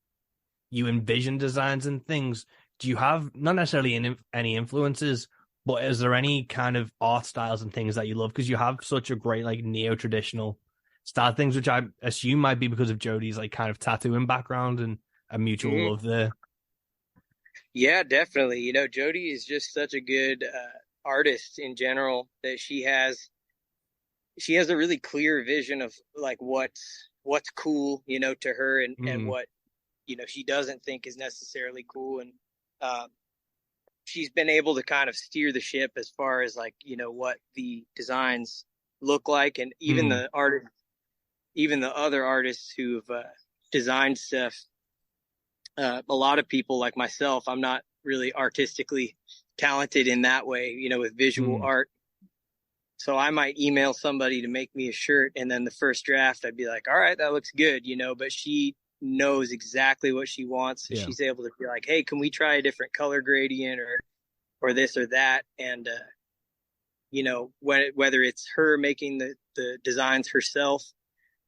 you envision designs and things. Do you have not necessarily any influences, but is there any kind of art styles and things that you love? Because you have such a great like neo-traditional style things, which I assume might be because of Jody's like kind of tattooing background and a mutual Mm-hmm. love there. Yeah, definitely. Jody is just such a good artist in general that she has a really clear vision of like what's cool, to her, and Mm. what she doesn't think is necessarily cool. And um, she's been able to kind of steer the ship as far as like what the designs look like, and Mm. even the other artists who've designed stuff. A lot of people like myself, I'm not really artistically talented in that way, with visual Mm. art. So I might email somebody to make me a shirt, and then the first draft, I'd be like, all right, that looks good, but she knows exactly what she wants. So Yeah. she's able to be like, hey, can we try a different color gradient or this or that? And, whether it's her making the designs herself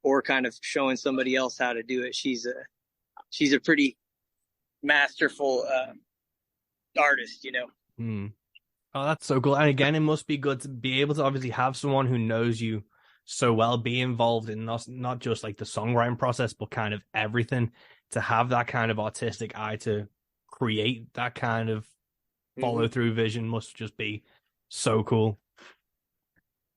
or kind of showing somebody else how to do it, she's a pretty masterful artist. Mm. Oh, that's so cool. And again, it must be good to be able to obviously have someone who knows you so well be involved in not just like the songwriting process, but kind of everything to have that kind of artistic eye to create that kind of Mm-hmm. follow through vision must just be so cool.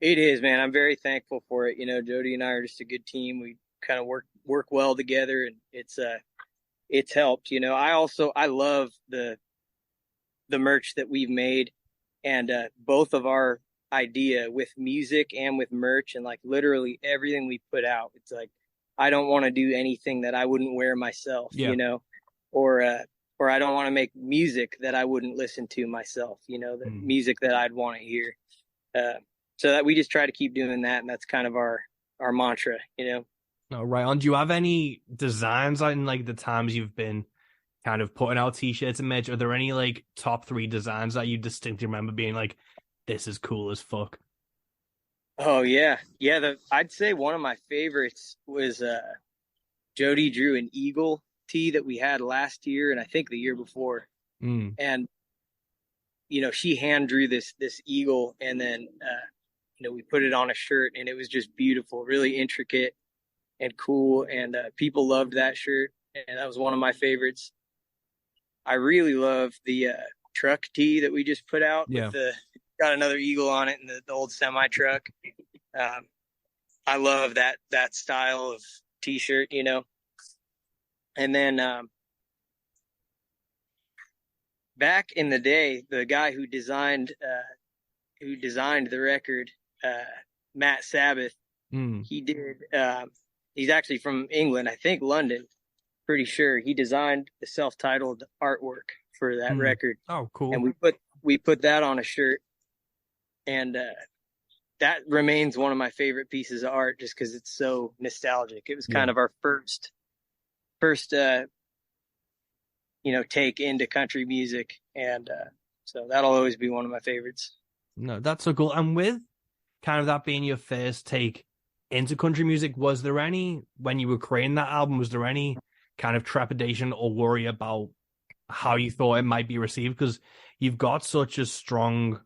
It is, man. I'm very thankful for it. Jody and I are just a good team. We kind of work well together, and it's helped. I love the merch that we've made, and both of our idea with music and with merch, and like literally everything we put out. It's like I don't want to do anything that I wouldn't wear myself, Yeah. or or I don't want to make music that I wouldn't listen to myself, the Mm. music that I'd want to hear. Uh, so that we just try to keep doing that, and that's kind of our mantra. No, right on. Do you have any designs in like the times you've been kind of putting out t-shirts and merch? Are there any like top three designs that you distinctly remember being like, this is cool as fuck? Oh yeah, yeah. I'd say one of my favorites was Jody drew an eagle tee that we had last year, and I think the year before. Mm. And she hand drew this eagle, and then we put it on a shirt, and it was just beautiful, really intricate and cool, and people loved that shirt, and that was one of my favorites. I really love the truck tee that we just put out with Yeah. the got another eagle on it and the old semi truck. Um, I love that style of t-shirt. And then back in the day, the guy who designed the record, uh, Matt Sabbath, Mm. he did. He's actually from England, I think London. Pretty sure he designed the self-titled artwork for that Mm. record, Oh, and cool. we put that on a shirt, and that remains one of my favorite pieces of art just because it's so nostalgic. It was Yeah. kind of our first take into country music, and so that'll always be one of my favorites. No, that's so cool. And with kind of that being your first take into country music, was there any, when you were creating that album, was there any kind of trepidation or worry about how you thought it might be received? Because you've got such a strong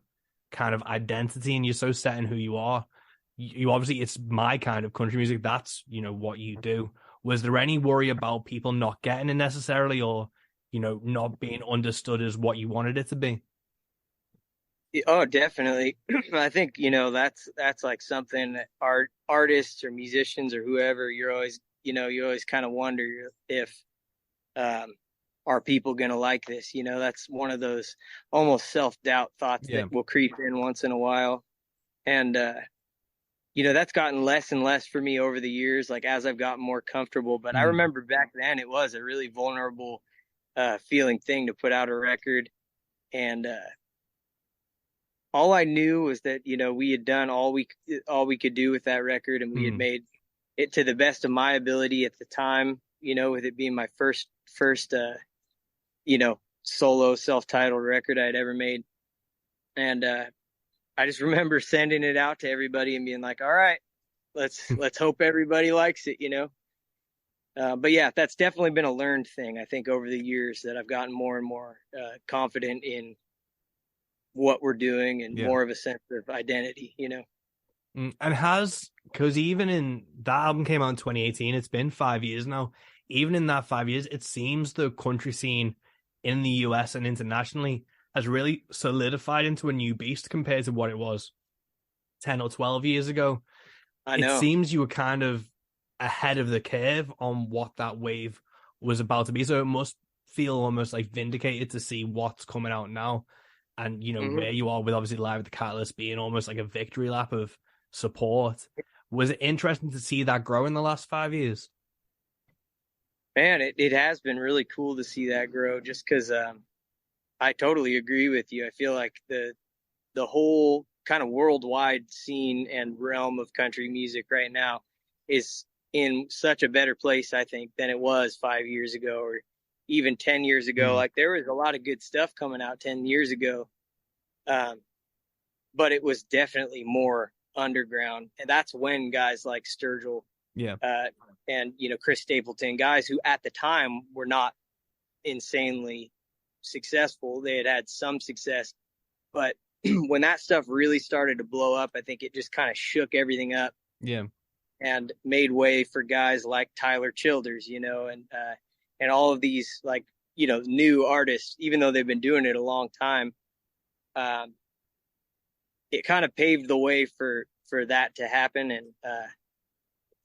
kind of identity and you're so set in who you are. You obviously, it's my kind of country music. That's, what you do. Was there any worry about people not getting it necessarily or, not being understood as what you wanted it to be? Oh, definitely. I think that's like something that artists or musicians or whoever, you always kind of wonder if um are people going to like this? That's one of those almost self-doubt thoughts Yeah. that will creep in once in a while. And, that's gotten less and less for me over the years, like as I've gotten more comfortable. But I Mm. remember back then it was a really vulnerable, feeling thing to put out a record. And, all I knew was that, we had done all we could do with that record, and we had Mm. made it to the best of my ability at the time, with it being my first solo self-titled record I'd ever made. And I just remember sending it out to everybody and being like, all right, let's hope everybody likes it. But yeah, that's definitely been a learned thing, I think, over the years, that I've gotten more and more confident in what we're doing and Yeah. more of a sense of identity. And because even in that album came out in 2018, it's been 5 years now. Even in that 5 years, it seems the country scene in the US and internationally has really solidified into a new beast compared to what it was 10 or 12 years ago. I It know. seems you were kind of ahead of the curve on what that wave was about to be. So it must feel almost like vindicated to see what's coming out now. And, Hmm. where you are with obviously Live at the Catalyst being almost like a victory lap of support. Was it interesting to see that grow in the last 5 years? Man, it has been really cool to see that grow, just because I totally agree with you. I feel like the whole kind of worldwide scene and realm of country music right now is in such a better place, I think, than it was 5 years ago, or even 10 years ago. Mm. Like, there was a lot of good stuff coming out 10 years ago. Um, but it was definitely more underground. And that's when guys like Sturgill, Yeah. uh, and, Chris Stapleton, guys who at the time were not insanely successful. They had some success, but when that stuff really started to blow up, I think it just kind of shook everything up Yeah. and made way for guys like Tyler Childers, and all of these, like, new artists. Even though they've been doing it a long time, um, it kind of paved the way for that to happen. And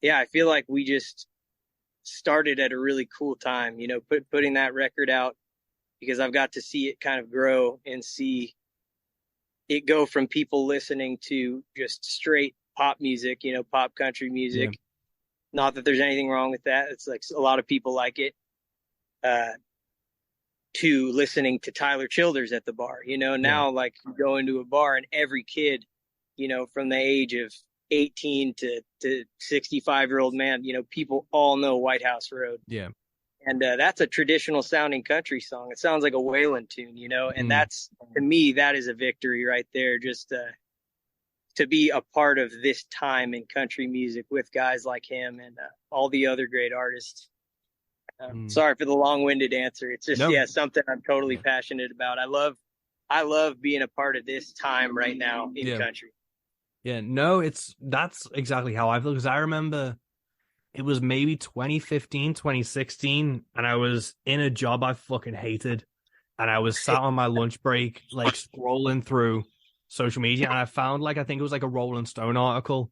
yeah, I feel like we just started at a really cool time, putting that record out, because I've got to see it kind of grow and see it go from people listening to just straight pop music, pop country Yeah. music. Not that there's anything wrong with that. It's like a lot of people like it. Uh, to listening to Tyler Childers at the bar, Yeah. now, like, you go into a bar and every kid, from the age of 18 to 65-year-old man, people all know White House Road. Yeah. And that's a traditional sounding country song. It sounds like a Waylon tune, and Mm. that's, to me, that is a victory right there. Just to be a part of this time in country music with guys like him and all the other great artists. Mm. Sorry for the long-winded answer. It's just, No. yeah, something I'm totally passionate about. I love being a part of this time right now in Yeah. country. Yeah. No, that's exactly how I feel, because I remember it was maybe 2015, 2016, and I was in a job I fucking hated, and I was sat on my lunch break, like scrolling through social media, and I found, like, I think it was like a Rolling Stone article,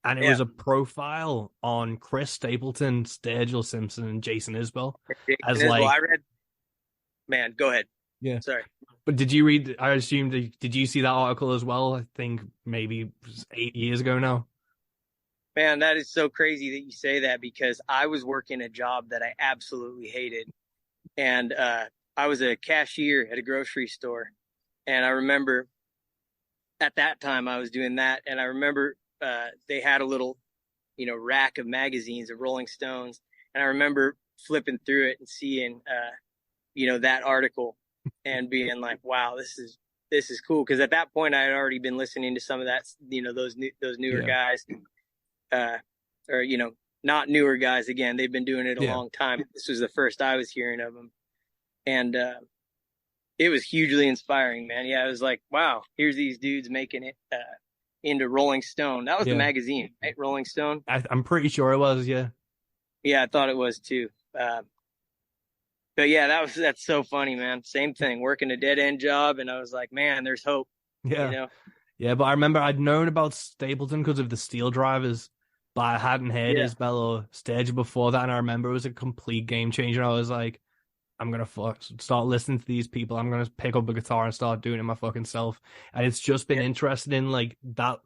and it Yeah, was a profile on Chris Stapleton, Sturgill Simpson, and Jason Isbell Jason as Isbell. like, I read. Man, go ahead. yeah. Sorry. But did you read? I assume did you see that article as well? I think maybe it was 8 years ago now. Man, that is so crazy that you say that, because I was working a job that I absolutely hated. And I was a cashier at a grocery store. And I remember at that time I was doing that. And I remember they had a little, rack of magazines of Rolling Stones. And I remember flipping through it and seeing, that article and being like, wow, this is cool. Because at that point I had already been listening to some of that, those newer Yeah. guys, uh, or, not newer guys. Again, they've been doing it a Yeah. long time. This was the first I was hearing of them. And it was hugely inspiring, man. Yeah, it was like, wow, here's these dudes making it into Rolling Stone. That was the Yeah. magazine, right? Rolling Stone. I'm pretty sure it was. Yeah. Yeah, I thought it was too. But yeah, that's so funny, man. Same thing, working a dead end job, and I was like, man, there's hope. You Yeah. know? Yeah. But I remember I'd known about Stapleton because of the Steel Drivers, but I hadn't heard Yeah. Isbell or Sturgill before that. And I remember it was a complete game changer. I was like, I'm gonna start listening to these people. I'm gonna pick up a guitar and start doing it my fucking self. And it's just been Yeah, interesting in like that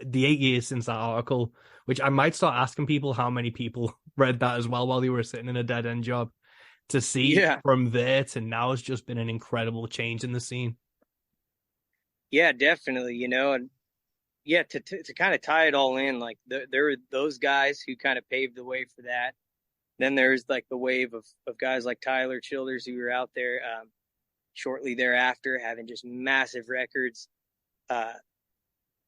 the 8 years since that article, which I might start asking people how many people read that as well while they were sitting in a dead end job. To see yeah, from there to now has just been an incredible change in the scene. yeah, definitely. And yeah, to kind of tie it all in, like there were those guys who kind of paved the way for that. Then there's like the wave of guys like Tyler Childers who were out there shortly thereafter having just massive records. Uh,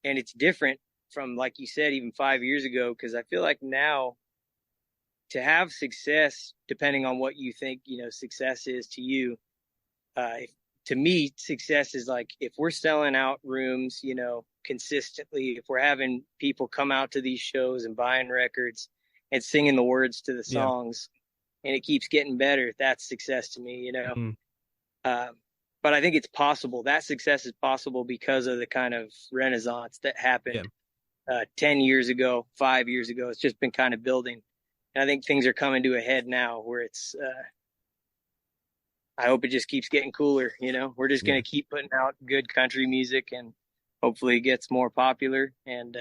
and it's different from, like you said, even 5 years ago, because I feel like now to have success, depending on what you think, success is to you, to me, success is like if we're selling out rooms, consistently, if we're having people come out to these shows and buying records and singing the words to the Yeah. songs, and it keeps getting better, that's success to me. Mm, Um, but I think it's possible. That success is possible because of the kind of renaissance that yeah. happened 10 years ago, 5 years ago. It's just been kind of building. And I think things are coming to a head now where I hope it just keeps getting cooler. We're just Yeah. going to keep putting out good country music and hopefully it gets more popular. And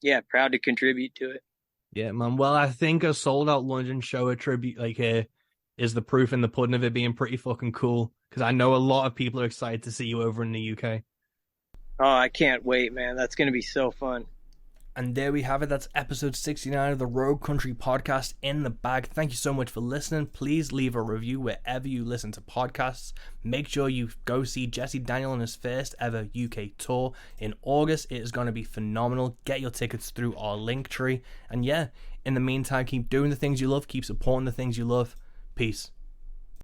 yeah, proud to contribute to it. Yeah, man. Well, I think a sold out London show a tribute like is the proof in the pudding of it being pretty fucking cool. Because I know a lot of people are excited to see you over in the UK. Oh, I can't wait, man. That's going to be so fun. And there we have it. That's episode 69 of the Rogue Country podcast in the bag. Thank you so much for listening. Please leave a review wherever you listen to podcasts. Make sure you go see Jesse Daniel on his first ever UK tour in August. It is going to be phenomenal. Get your tickets through our link tree. And yeah, in the meantime, keep doing the things you love, keep supporting the things you love. Peace.